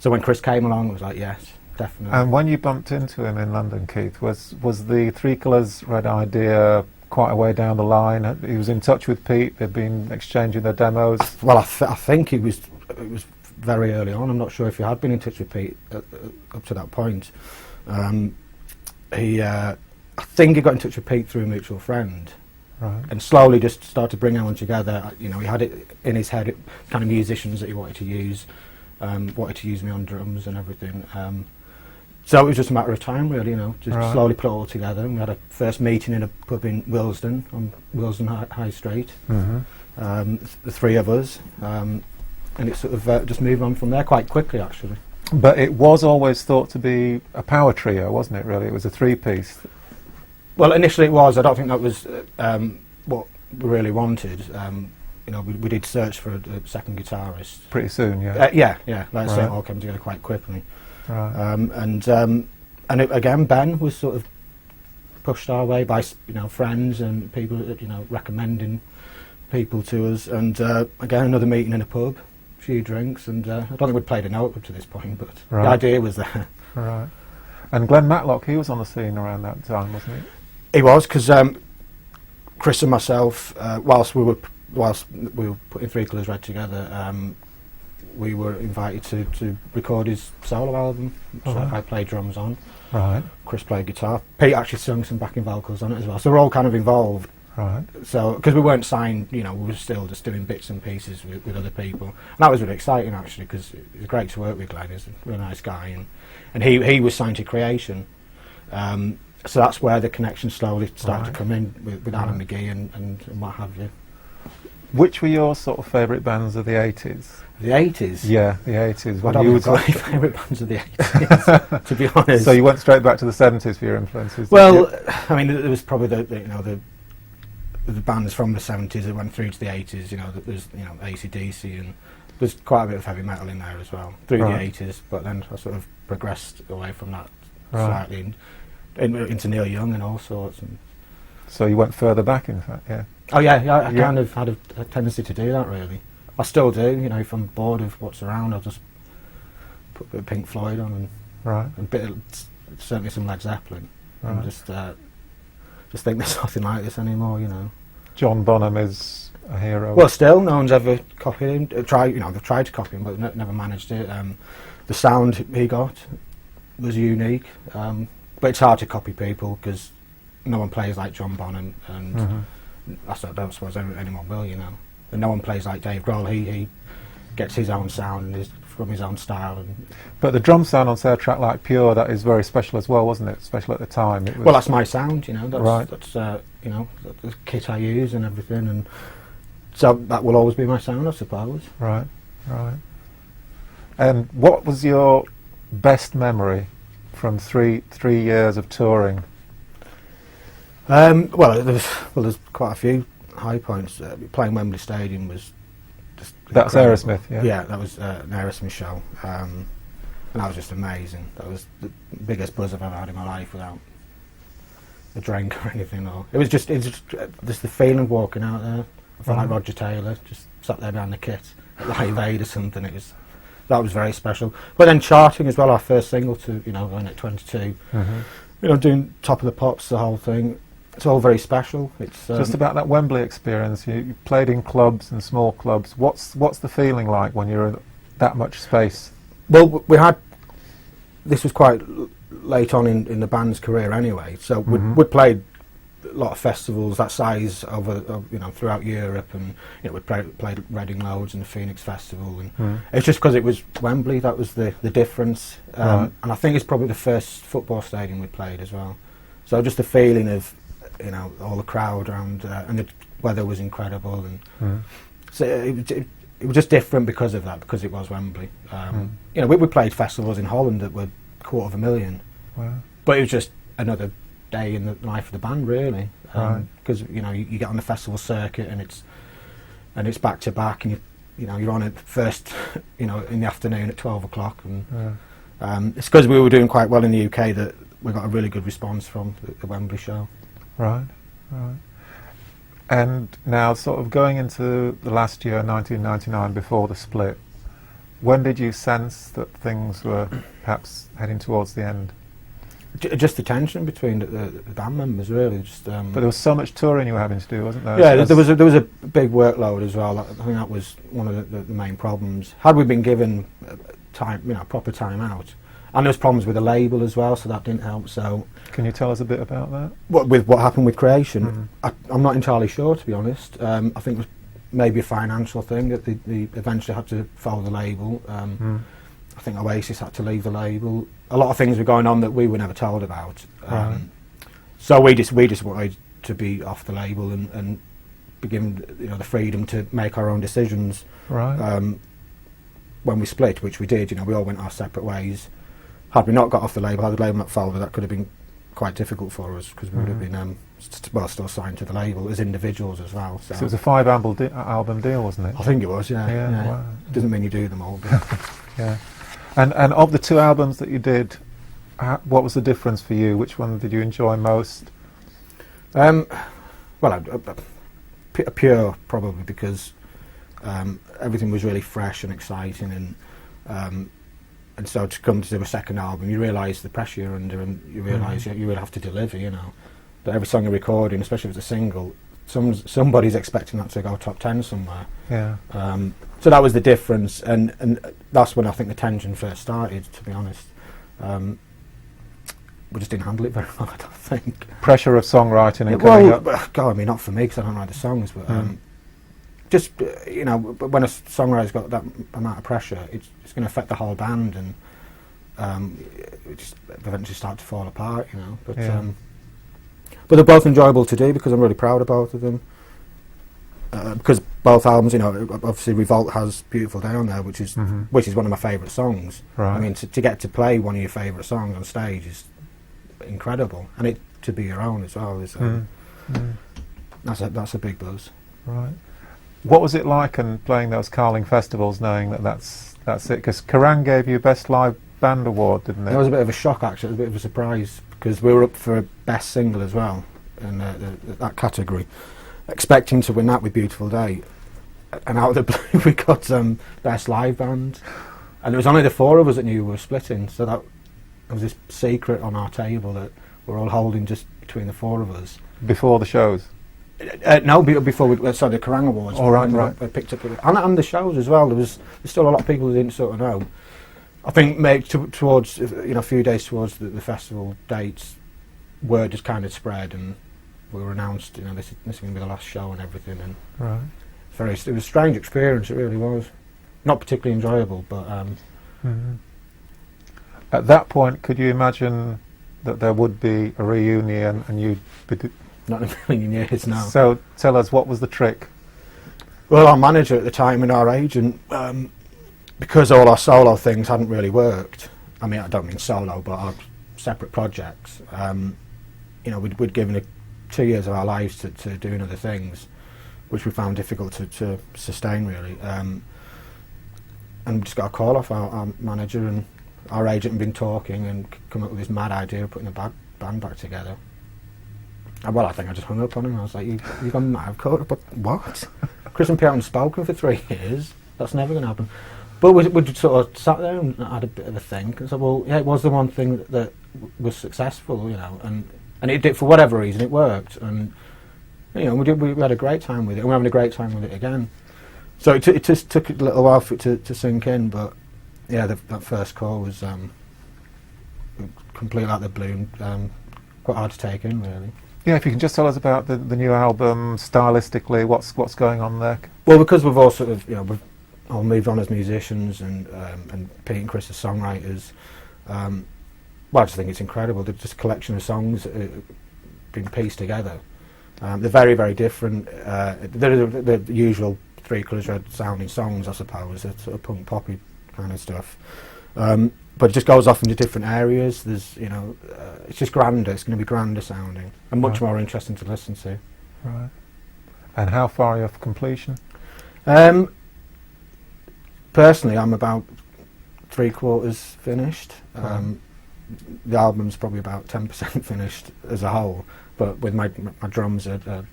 when Chris came along, I was like, yes, definitely. And when you bumped into him in London, Keith, was the Three Colours Red idea quite a way down the line? He was in touch with Pete. They'd been exchanging their demos. Well, I think it was very early on. I'm not sure if he had been in touch with Pete up to that point. I think he got in touch with Pete through a mutual friend. Right. And slowly just started bringing them together. You know, he had it in his head, kind of musicians that he wanted to use me on drums and everything. So it was just a matter of time, really, you know, just slowly put it all together. And we had a first meeting in a pub in Willesden, on Willesden High Street, Mm-hmm. the 3 of us, and it sort of just moved on from there quite quickly, actually. But it was always thought to be a power trio, wasn't it, really? It was a 3-piece. Well, initially it was. I don't think that was what we really wanted. You know, we did search for a second guitarist. Pretty soon, yeah. Yeah. Like I say, it all came together quite quickly. Right. And again, Ben was sort of pushed our way by friends and people, recommending people to us. And again, another meeting in a pub, a few drinks, and I don't think we'd played a note up to this point, but the idea was there. Right. And Glenn Matlock, he was on the scene around that time, wasn't he? He was, because Chris and myself, whilst we were putting Three Colours Red together, we were invited to record his solo album, so I played drums on. Right. Chris played guitar. Pete actually sung some backing vocals on it as well. So we're all kind of involved. Right. So, because we weren't signed, we were still just doing bits and pieces with other people. And that was really exciting, actually, because it was great to work with Glenn. He's a really nice guy. And he was signed to Creation. So that's where the connection slowly started to come in with Alan McGee and what have you. Which were your sort of favourite bands of the 80s? The 80s? Yeah, the 80s. I don't think I've got any favourite bands of the 80s, to be honest. So you went straight back to the 70s for your influences? Well, I mean, there was probably the bands from the 70s that went through to the 80s. There's AC/DC, and there's quite a bit of heavy metal in there as well through the 80s. But then I sort of progressed away from that slightly into Neil Young and all sorts. And so you went further back, in fact, yeah. Oh yeah, I kind of had a tendency to do that, really. I still do, if I'm bored of what's around, I'll just put a bit of Pink Floyd on and a bit of, certainly some Led Zeppelin, and just think there's nothing like this anymore, John Bonham is a hero. Well, still, no one's ever copied him. They've tried to copy him, but never managed it. The sound he got was unique, but it's hard to copy people because no one plays like John Bonham, and I don't suppose anyone will, And no one plays like Dave Grohl. He gets his own sound and from his own style. But the drum sound on Say a Track Like Pure, that is very special as well, wasn't it? Special at the time. It was well, that's my sound, That's, that's the kit I use and everything, and so that will always be my sound, I suppose. Right. And what was your best memory from three years of touring? Well, there's quite a few high points. Playing Wembley Stadium was just that's incredible. Aerosmith, yeah. Yeah, that was an Aerosmith show, and that was just amazing. That was the biggest buzz I've ever had in my life without a drink or anything. It was just the feeling of walking out there. I felt like Roger Taylor, just sat there behind the kit at Live Aid or something. That was very special. But then charting as well, our first single to going at 22. Doing Top of the Pops, the whole thing. It's all very special. It's just about that Wembley experience. You played in clubs and small clubs. What's the feeling like when you're in that much space? Well, this was quite late on in the band's career anyway. So we'd played a lot of festivals that size over throughout Europe, and we played Reading loads and the Phoenix Festival, and it's just because it was Wembley that was the difference. And I think it's probably the first football stadium we played as well. So just the feeling of all the crowd around, and the weather was incredible, and so it was just different because of that, because it was Wembley. We played festivals in Holland that were 250,000. Wow. But it was just another day in the life of the band, really. Right. Because you get on the festival circuit and it's back to back, and you're on it first, in the afternoon at 12 o'clock, and it's because we were doing quite well in the UK that we got a really good response from the Wembley show. Right. And now, sort of going into the last year, 1999, before the split, when did you sense that things were perhaps heading towards the end? Just the tension between the band members, really. But there was so much touring you were having to do, wasn't there? Yeah, there was a big workload as well. I think that was one of the main problems. Had we been given time, proper time out, and there was problems with the label as well, so that didn't help. So, can you tell us a bit about that? What happened with Creation? I'm not entirely sure, to be honest. I think it was maybe a financial thing that they eventually had to follow the label. I think Oasis had to leave the label. A lot of things were going on that we were never told about. So we just wanted to be off the label and be given the freedom to make our own decisions. Right. When we split, which we did, we all went our separate ways. Had we not got off the label, had the label not followed, that could have been quite difficult for us, because we would have been still signed to the label as individuals as well. So it was a 5-album deal, wasn't it? I think it was, yeah. Wow. Doesn't mean you do them all. But Yeah. And of the 2 albums that you did, what was the difference for you? Which one did you enjoy most? Pure, probably, because everything was really fresh and exciting, and so to come to do a second album, you realise the pressure you're under, and you realise you really have to deliver. That every song you're recording, especially if it's a single, somebody's expecting that to go top 10 somewhere. Yeah. So that was the difference, and that's when I think the tension first started, to be honest. We just didn't handle it very well, I don't think. Pressure of songwriting and coming up. God, not for me, because I don't write the songs, but just, when a songwriter's got that amount of pressure, it's going to affect the whole band, and it just eventually start to fall apart, But but they're both enjoyable to do, because I'm really proud of both of them. Because both albums, obviously Revolt has Beautiful Day on there, which is one of my favourite songs. Right. I mean, to get to play one of your favourite songs on stage is incredible, and it to be your own as well is that's a big buzz. Right. What was it like and playing those Carling festivals, knowing that that's it? Because Kerrang gave you Best Live Band Award, didn't it? It was a bit of a shock, actually. It was a bit of a surprise, because we were up for Best Single as well in that category, expecting to win that with Beautiful Day, and out of the blue we got Best Live Band, and there was only the 4 of us that knew we were splitting, so that was this secret on our table that we're all holding just between the 4 of us. Before the shows? No, before the Kerrang Awards. Oh, right. We picked up and the shows as well. There's still a lot of people who didn't sort of know. I think towards a few days towards the festival dates, word just kind of spread, and we were announced. This is going to be the last show and everything. And right. It was a strange experience. It really was. Not particularly enjoyable, but. At that point, could you imagine that there would be a reunion and you'd be... Not in a million years now. So tell us, what was the trick? Well, our manager at the time and our agent, because all our solo things hadn't really worked, I mean, I don't mean solo, but our separate projects, we'd given 2 years of our lives to doing other things, which we found difficult to sustain, really. And we just got a call off our manager, and our agent had been talking and come up with this mad idea of putting a band back together. Well, I think I just hung up on him. I was like, you gone mad? But what? Chris and Pierre haven't spoken for 3 years. That's never going to happen. But we sort of sat there and had a bit of a think and said, well, yeah, it was the one thing that was successful, and it did, for whatever reason, it worked. And, we had a great time with it, and we're having a great time with it again. So it just took a little while for it to sink in, but, yeah, that first call was completely out of the blue, quite hard to take in, really. Yeah, if you can just tell us about the new album, stylistically, what's going on there? Well, because we've all sort of, we've all moved on as musicians, and Pete and Chris as songwriters. I just think it's incredible. They're just a collection of songs that have been pieced together. They're very, very different. They're the usual 3 Colours Red sounding songs, I suppose. They're sort of punk poppy kind of stuff. But but it just goes off into different areas. There's, it's just grander. It's going to be grander sounding and much more interesting to listen to. Right. And how far are you off completion? Personally, I'm about 3/4 finished. Right. The album's probably about 10% finished as a whole, but with my drums are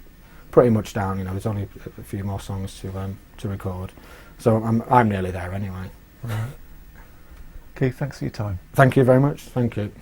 pretty much down. There's only a few more songs to record, so I'm nearly there anyway. Right. Keith, thanks for your time. Thank you very much. Thank you.